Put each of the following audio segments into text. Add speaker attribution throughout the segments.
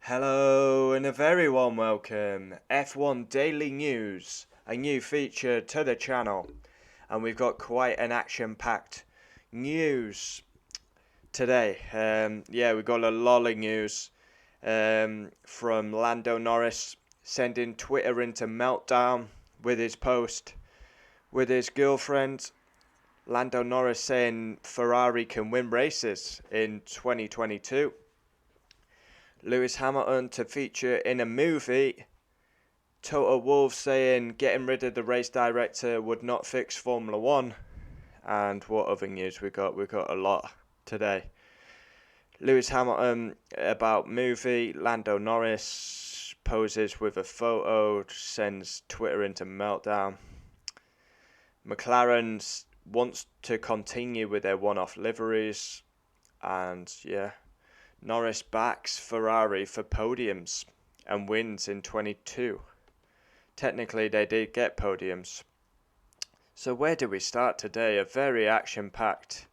Speaker 1: Hello and a very warm welcome. F1 Daily News, a new feature to the channel. And we've got quite an action-packed news today. We've got a lot of news from Lando Norris sending Twitter into meltdown with his post with his girlfriend. Lando Norris saying Ferrari can win races in 2022. Lewis Hamilton to feature in a movie. Toto Wolff saying getting rid of the race director would not fix Formula One. And what other news we got? We got a lot today. Lewis Hamilton about movie. Lando Norris poses with a photo, sends Twitter into meltdown. McLaren wants to continue with their one-off liveries. And Norris backs Ferrari for podiums and wins in 22. Technically, they did get podiums. So where do we start today? A very action-packed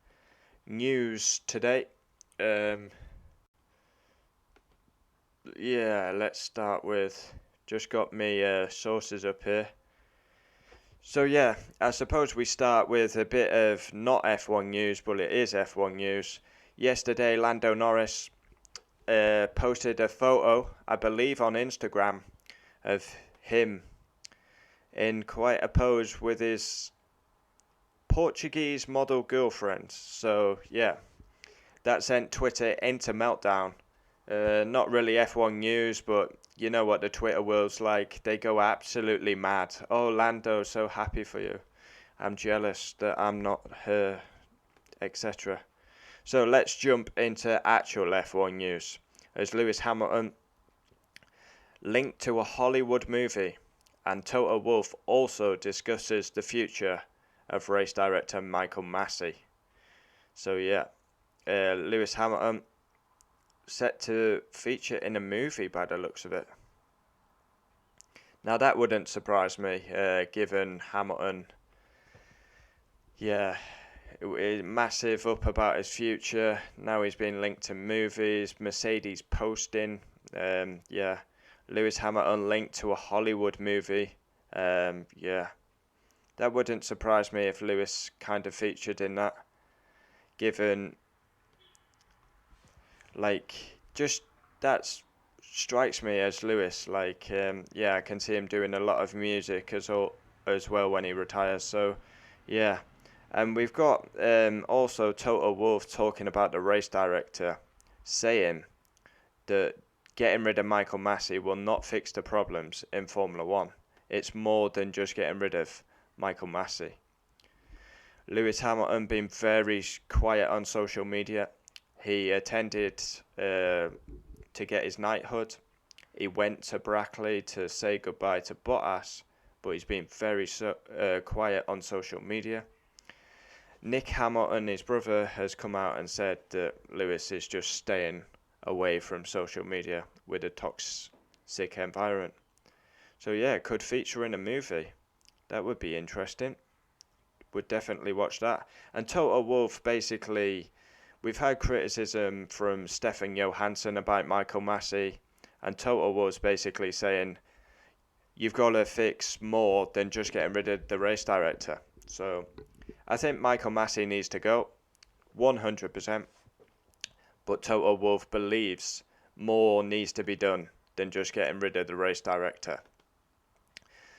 Speaker 1: news today. Let's start with, just got me sources up here. So I suppose we start with a bit of not F1 news, but it is F1 news. Yesterday, Lando Norris posted a photo, I believe on Instagram, of him in quite a pose with his Portuguese model girlfriend. So that sent Twitter into meltdown. Not really F1 news, but you know what the Twitter world's like. They go absolutely mad. Oh, Lando, so happy for you. I'm jealous that I'm not her, etc. So let's jump into actual F1 news. As Lewis Hamilton linked to a Hollywood movie, and Toto Wolff also discusses the future of race director Michael Massey. So Lewis Hamilton set to feature in a movie by the looks of it. Now that wouldn't surprise me, given Hamilton, massive up about his future. Now he's been linked to movies, Mercedes posting, Lewis Hamilton linked to a Hollywood movie. That wouldn't surprise me if Lewis kind of featured in that, given that strikes me as Lewis. I can see him doing a lot of music as well when he retires. So and we've got also Toto Wolff talking about the race director, saying that getting rid of Michael Massey will not fix the problems in Formula One. It's more than just getting rid of Michael Massey. Lewis Hamilton been very quiet on social media. He attended to get his knighthood. He went to Brackley to say goodbye to Bottas, but he's been very quiet on social media. Nick Hamilton, his brother, has come out and said that Lewis is just staying away from social media with a toxic environment. So could feature in a movie. That would be interesting. Would definitely watch that. And Toto Wolff, basically, we've had criticism from Stefan Johansson about Michael Massey, and Toto was basically saying you've got to fix more than just getting rid of the race director. So I think Michael Massey needs to go, 100%. But Toto Wolff believes more needs to be done than just getting rid of the race director.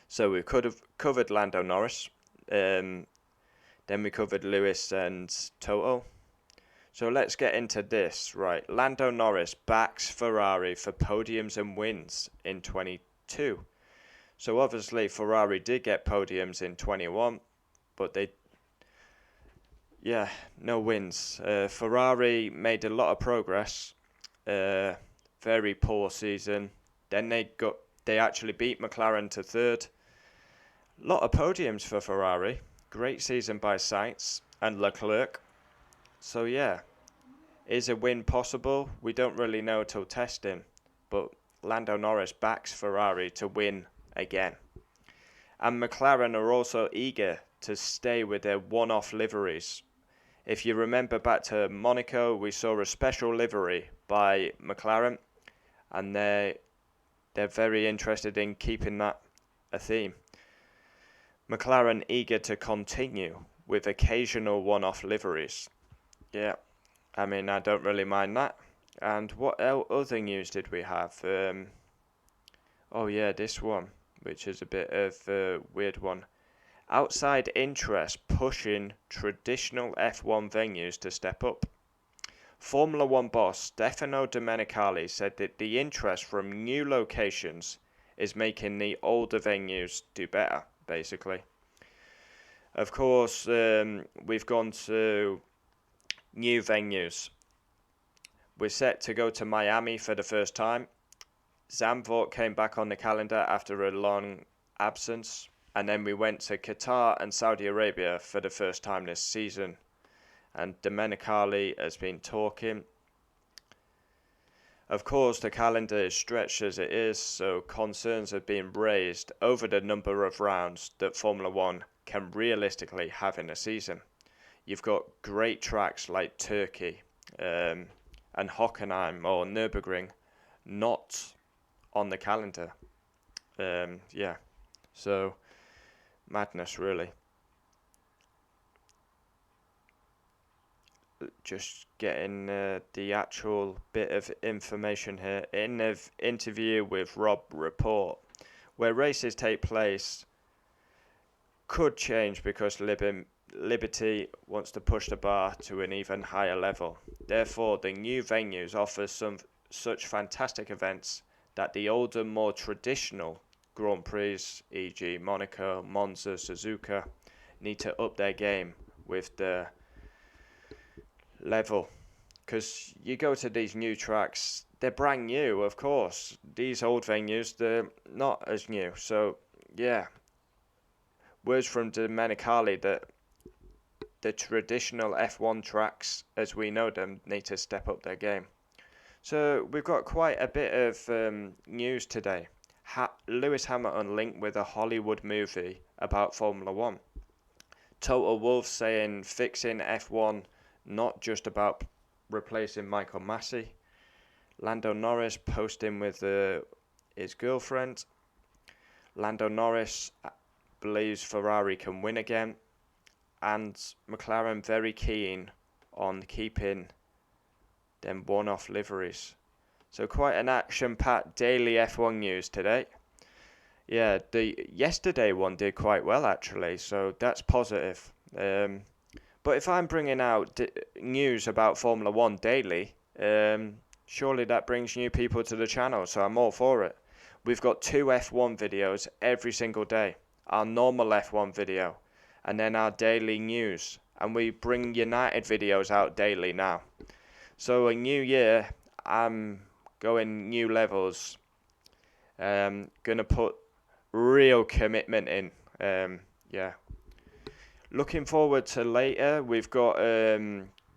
Speaker 1: So we could have covered Lando Norris, then we covered Lewis and Toto. So let's get into this. Right, Lando Norris backs Ferrari for podiums and wins in 22. So obviously Ferrari did get podiums in 21, but no wins. Ferrari made a lot of progress. Very poor season. Then they actually beat McLaren to third. A lot of podiums for Ferrari. Great season by Sainz and Leclerc. So is a win possible? We don't really know till testing, but Lando Norris backs Ferrari to win again. And McLaren are also eager to stay with their one-off liveries. If you remember back to Monaco, we saw a special livery by McLaren, and they're very interested in keeping that a theme. McLaren eager to continue with occasional one-off liveries. Yeah, I mean, I don't really mind that. And what other news did we have? Oh yeah, this one, which is a bit of a weird one. Outside interest pushing traditional F1 venues to step up. Formula One boss Stefano Domenicali said that the interest from new locations is making the older venues do better, basically. Of course, we've gone to new venues. We're set to go to Miami for the first time. Zandvoort came back on the calendar after a long absence. And then we went to Qatar and Saudi Arabia for the first time this season. And Domenicali has been talking. Of course, the calendar is stretched as it is, so concerns have been raised over the number of rounds that Formula One can realistically have in a season. You've got great tracks like Turkey and Hockenheim or Nürburgring not on the calendar. So madness, really. Just getting the actual bit of information here. In an interview with Rob Report, where races take place could change because Liberty wants to push the bar to an even higher level. Therefore, the new venues offer some such fantastic events that the older, more traditional Grand Prix, e.g. Monaco, Monza, Suzuka, need to up their game with the level. Because you go to these new tracks, they're brand new, of course. These old venues, they're not as new. So, yeah. Words from Domenicali that the traditional F1 tracks, as we know them, need to step up their game. So, we've got quite a bit of news today. Lewis Hamilton linked with a Hollywood movie about Formula One. Total Wolf saying fixing F1 not just about replacing Michael Massey. Lando Norris posting with his girlfriend. Lando Norris believes Ferrari can win again. And McLaren very keen on keeping them one-off liveries. So quite an action-packed daily F1 news today. Yeah, the yesterday one did quite well actually, so that's positive. But if I'm bringing out news about Formula One daily, surely that brings new people to the channel, so I'm all for it. We've got 2 F1 videos every single day. Our normal F1 video, and then our daily news. And we bring United videos out daily now. So a new year, I'm going new levels. Gonna put real commitment in. Looking forward to later. We've got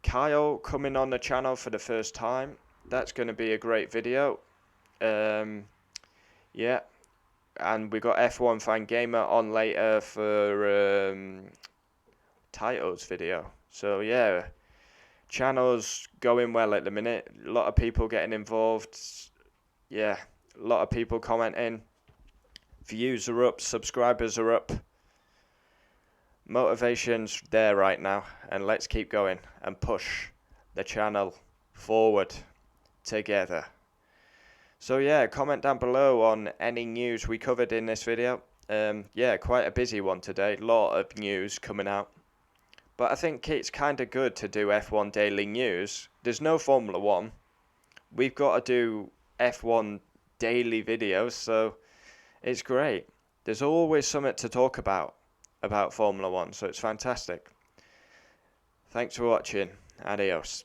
Speaker 1: Kyle coming on the channel for the first time. That's going to be a great video. And we got F1 Fan Gamer on later for titles video. So yeah, channel's going well at the minute. A lot of people getting involved. Yeah, a lot of people commenting. Views are up, subscribers are up. Motivation's there right now, and let's keep going and push the channel forward together. So yeah, comment down below on any news we covered in this video. Quite a busy one today, lot of news coming out. But I think it's kind of good to do F1 daily news. There's no Formula One. We've got to do F1 daily videos, so it's great. There's always something to talk about Formula One, so it's fantastic. Thanks for watching. Adios.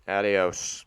Speaker 1: Adios.